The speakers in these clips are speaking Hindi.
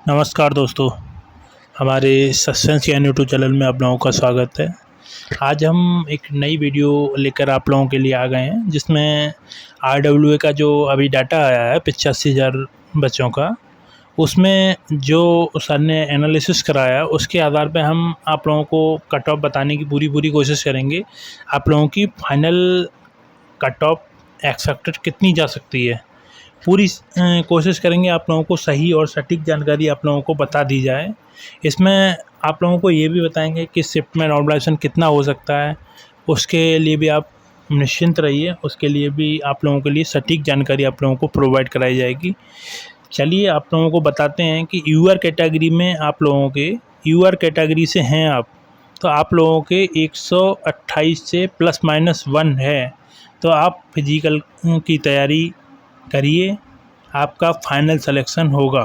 नमस्कार दोस्तों, हमारे सस्पेंस ज्ञान यूट्यूब चैनल में आप लोगों का स्वागत है। आज हम एक नई वीडियो लेकर आप लोगों के लिए आ गए हैं, जिसमें आरडब्ल्यूए का जो अभी डाटा आया है 85,000 बच्चों का, उसमें जो सर ने एनालिसिस कराया उसके आधार पे हम आप लोगों को कट ऑफ बताने की पूरी कोशिश करेंगे। आप लोगों की फाइनल कट ऑफ एक्सपेक्टेड कितनी जा सकती है, पूरी कोशिश करेंगे आप लोगों को सही और सटीक जानकारी आप लोगों को बता दी जाए। इसमें आप लोगों को ये भी बताएंगे कि शिफ्ट में नॉर्मलाइजेशन कितना हो सकता है, उसके लिए भी आप निश्चिंत रहिए, उसके लिए भी आप लोगों के लिए सटीक जानकारी आप लोगों को प्रोवाइड कराई जाएगी। चलिए आप लोगों को बताते हैं कि यूआर कैटेगरी में आप लोगों के यूआर कैटेगरी से हैं आप, तो आप लोगों के 128 से ±1 है, तो आप फिजिकल की तैयारी करिए, आपका फाइनल सिलेक्शन होगा।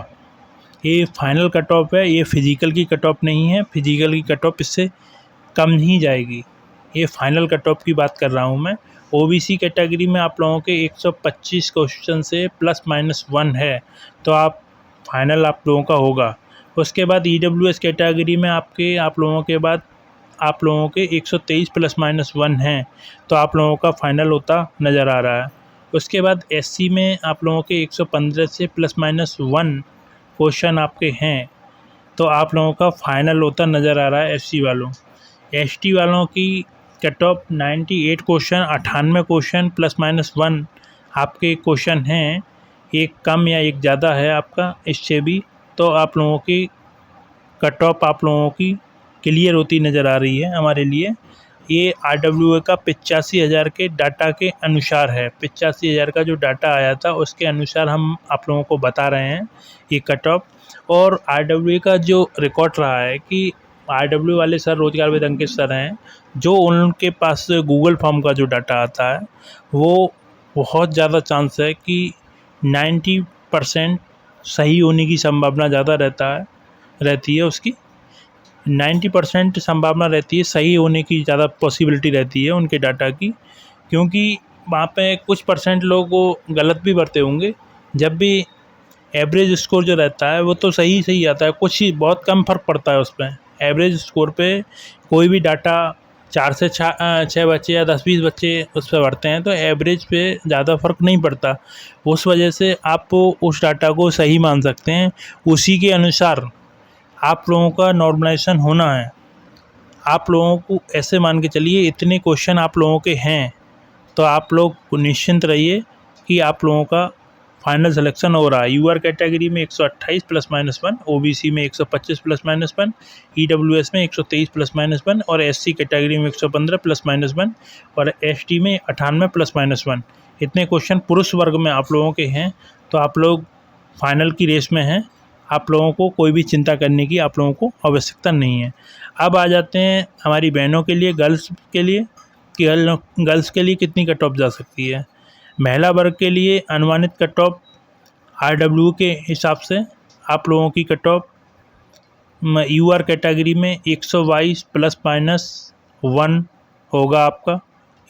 ये फाइनल कट ऑफ है, ये फिजिकल की कट ऑफ नहीं है, फिजिकल की कट ऑफ इससे कम नहीं जाएगी। ये फाइनल कट ऑफ की बात कर रहा हूँ मैं। ओबीसी कैटेगरी में आप लोगों के 125 क्वेश्चन से ±1 है, तो आप फाइनल आप लोगों का होगा। उसके बाद ईडब्ल्यूएस कैटेगरी में आप लोगों के 123 ±1 हैं, तो आप लोगों का फाइनल होता नज़र आ रहा है। उसके बाद एससी में आप लोगों के 115 से ±1 क्वेश्चन आपके हैं, तो आप लोगों का फाइनल होता नज़र आ रहा है एससी वालों। एसटी वालों की कट ऑफ 98 क्वेश्चन, 98 क्वेश्चन ±1 आपके क्वेश्चन हैं, एक कम या एक ज़्यादा है आपका इससे भी, तो आप लोगों की कट ऑफ आप लोगों की क्लियर होती नज़र आ रही है हमारे लिए। ये आरडब्ल्यूए का 85,000 के डाटा के अनुसार है। 85,000 का जो डाटा आया था उसके अनुसार हम आप लोगों को बता रहे हैं ये कट ऑफ। और आरडब्ल्यूए का जो रिकॉर्ड रहा है कि आरडब्ल्यू वाले सर रोजगार वेद अंकित सर हैं, जो उनके पास गूगल फॉर्म का जो डाटा आता है वो बहुत ज़्यादा चांस है कि 90% सही होने की संभावना ज़्यादा रहती है उसकी। 90% संभावना रहती है, सही होने की ज़्यादा पॉसिबिलिटी रहती है उनके डाटा की, क्योंकि वहाँ पे कुछ परसेंट लोग वो गलत भी भरते होंगे। जब भी एवरेज स्कोर जो रहता है वो तो सही आता है, कुछ ही बहुत कम फ़र्क पड़ता है उसमें। एवरेज स्कोर पे कोई भी डाटा 4 से 6 बच्चे या 10-20 बच्चे उस पर भरते हैं, तो एवरेज पे ज़्यादा फ़र्क नहीं पड़ता। उस वजह से आप उस डाटा को सही मान सकते हैं, उसी के अनुसार आप लोगों का नॉर्मलाइजेशन होना है। आप लोगों को ऐसे मान के चलिए इतने क्वेश्चन आप लोगों के हैं, तो आप लोग निश्चिंत रहिए कि आप लोगों का फाइनल सिलेक्शन हो रहा है। यूआर कैटेगरी में 128 ±1, ओबीसी में 125 ±1, ईडब्ल्यूएस में 123 ±1 और एससी कैटेगरी में 115 ±1 और एसटी में 98 ±1। इतने क्वेश्चन पुरुष वर्ग में आप लोगों के हैं, तो आप लोग फाइनल की रेस में हैं। आप लोगों को कोई भी चिंता करने की आप लोगों को आवश्यकता नहीं है। अब आ जाते हैं हमारी बहनों के लिए, गर्ल्स के लिए, कि गर्ल्स के लिए कितनी कट ऑफ जा सकती है। महिला वर्ग के लिए अनुमानित कट ऑफ आरडब्ल्यू के हिसाब से आप लोगों की कट ऑफ यूआर कैटेगरी में 122 ±1 होगा आपका।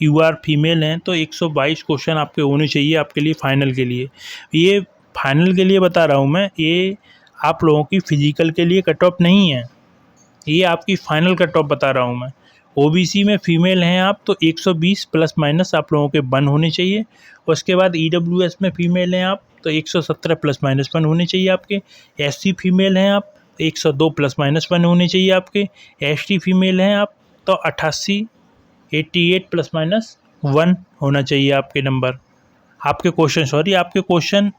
यूआर फीमेल हैं तो 122 क्वेश्चन आपके होने चाहिए आपके लिए फाइनल के लिए। ये फाइनल के लिए बता रहा हूँ मैं, ये आप लोगों की फ़िज़िकल के लिए कट ऑफ नहीं है, ये आपकी फ़ाइनल कट ऑफ बता रहा हूँ मैं। ओबीसी में फ़ीमेल हैं आप तो 120 ± आप लोगों के 1 होने चाहिए। उसके बाद ईडब्ल्यूएस में फ़ीमेल हैं आप तो 117 ± 1 होने चाहिए आपके। एससी फीमेल हैं आप 102 ± 1 होने चाहिए आपके। एसटी फीमेल हैं आप तो 88 ±1 होना चाहिए आपके नंबर, आपके क्वेश्चन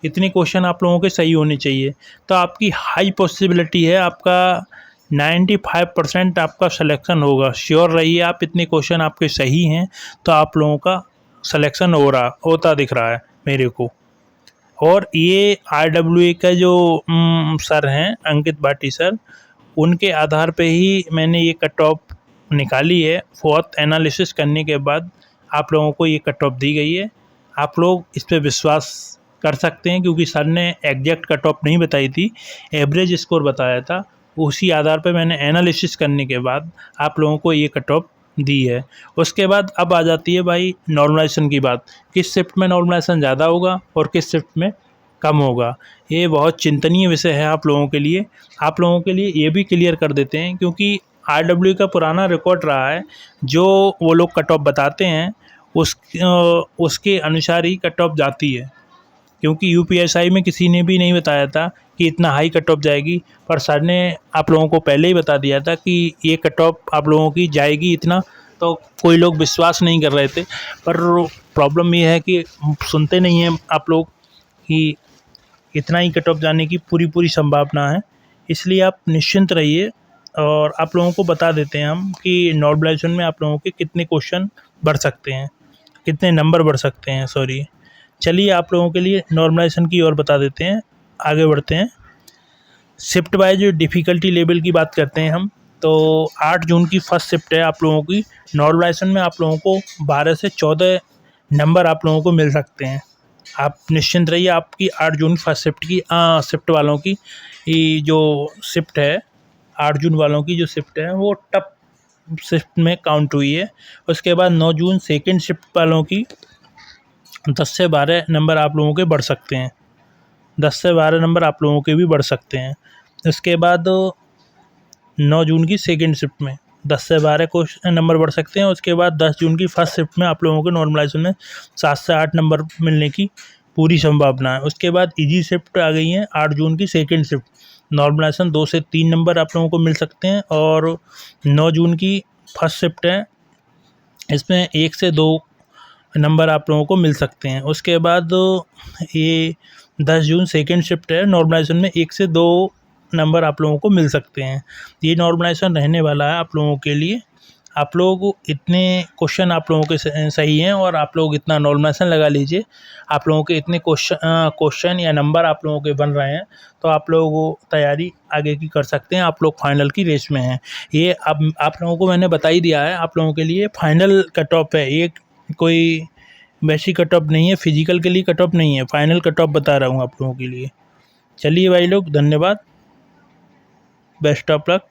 इतने क्वेश्चन आप लोगों के सही होने चाहिए। तो आपकी हाई पॉसिबिलिटी है, आपका 95% आपका सिलेक्शन होगा। श्योर रहिए आप, इतने क्वेश्चन आपके सही हैं तो आप लोगों का सिलेक्शन होता दिख रहा है मेरे को। और ये आरडब्ल्यूए का जो सर हैं अंकित भाटी सर, उनके आधार पे ही मैंने ये कट ऑफ निकाली है। फोर्थ एनालिसिस करने के बाद आप लोगों को ये कट ऑफ दी गई है। आप लोग इस पे विश्वास कर सकते हैं, क्योंकि सर ने एग्जैक्ट कट ऑफ नहीं बताई थी, एवरेज स्कोर बताया था। उसी आधार पर मैंने एनालिसिस करने के बाद आप लोगों को ये कट ऑफ दी है। उसके बाद अब आ जाती है भाई नॉर्मलाइजेशन की बात, किस शिफ्ट में नॉर्मलाइजेशन ज़्यादा होगा और किस शिफ्ट में कम होगा। ये बहुत चिंतनीय विषय है आप लोगों के लिए। आप लोगों के लिए ये भी क्लियर कर देते हैं, क्योंकि आरडब्ल्यू का पुराना रिकॉर्ड रहा है, जो वो लोग कट ऑफ बताते हैं उसके अनुसार ही कट ऑफ जाती है। क्योंकि यूपीएसआई में किसी ने भी नहीं बताया था कि इतना हाई कट ऑफ जाएगी, पर सर ने आप लोगों को पहले ही बता दिया था कि ये कट ऑफ आप लोगों की जाएगी इतना, तो कोई लोग विश्वास नहीं कर रहे थे। पर प्रॉब्लम ये है कि सुनते नहीं हैं आप लोग कि इतना ही कट ऑफ जाने की पूरी संभावना है। इसलिए आप निश्चिंत रहिए, और आप लोगों को बता देते हैं हम कि नॉर्मलाइजेशन में आप लोगों के कितने क्वेश्चन बढ़ सकते हैं, कितने नंबर बढ़ सकते हैं, सॉरी। चलिए आप लोगों के लिए नॉर्मलाइजेशन की और बता देते हैं, आगे बढ़ते हैं। शिफ्ट वाइज डिफ़िकल्टी लेवल की बात करते हैं हम, तो 8 जून की फर्स्ट शिफ्ट है आप लोगों की। नॉर्मलाइजेशन में आप लोगों को 12 से 14 नंबर आप लोगों को मिल सकते हैं। आप निश्चिंत रहिए, आपकी 8 जून फर्स्ट शिफ्ट की शिफ्ट वालों की जो शिफ्ट है, 8 जून वालों की जो शिफ्ट है वो टफ शिफ्ट में काउंट हुई है। उसके बाद 9 जून सेकेंड शिफ्ट वालों की 10 से 12 नंबर आप लोगों के बढ़ सकते हैं। 10 से 12 नंबर आप लोगों के भी बढ़ सकते हैं। उसके बाद 9 जून की सेकेंड शिफ्ट में 10 से 12 नंबर बढ़ सकते हैं। उसके बाद 10 जून की फर्स्ट शिफ्ट में आप लोगों को नॉर्मलाइजेशन में 7 से 8 नंबर मिलने की पूरी संभावना है। उसके बाद इजी शिफ्ट आ गई है 8 जून की सेकेंड शिफ्ट, नॉर्मलाइजेशन 2 से 3 नंबर आप लोगों को मिल सकते हैं। और 9 जून की फर्स्ट शिफ्ट है, इसमें 1 से 2 नंबर आप लोगों को मिल सकते हैं। उसके बाद ये 10 जून सेकेंड शिफ्ट है, नॉर्मलाइजेशन में 1 से 2 नंबर आप लोगों को मिल सकते हैं। ये नॉर्मलाइजेशन रहने वाला है आप लोगों के लिए। आप लोग इतने क्वेश्चन आप लोगों के सही हैं, और आप लोग इतना नॉर्मलाइजेशन लगा लीजिए, आप लोगों के इतने क्वेश्चन या नंबर आप लोगों के बन रहे हैं, तो आप लोग तैयारी आगे की कर सकते हैं। आप लोग फाइनल की रेस में हैं। ये अब आप लोगों को मैंने बता ही दिया है, आप लोगों के लिए फाइनल कट ऑफ है, ये कोई वैसी कट ऑफ नहीं है, फिजिकल के लिए कट ऑफ नहीं है, फाइनल कट ऑफ बता रहा हूँ आप लोगों के लिए। चलिए भाई लोग, धन्यवाद, बेस्ट ऑफ लक।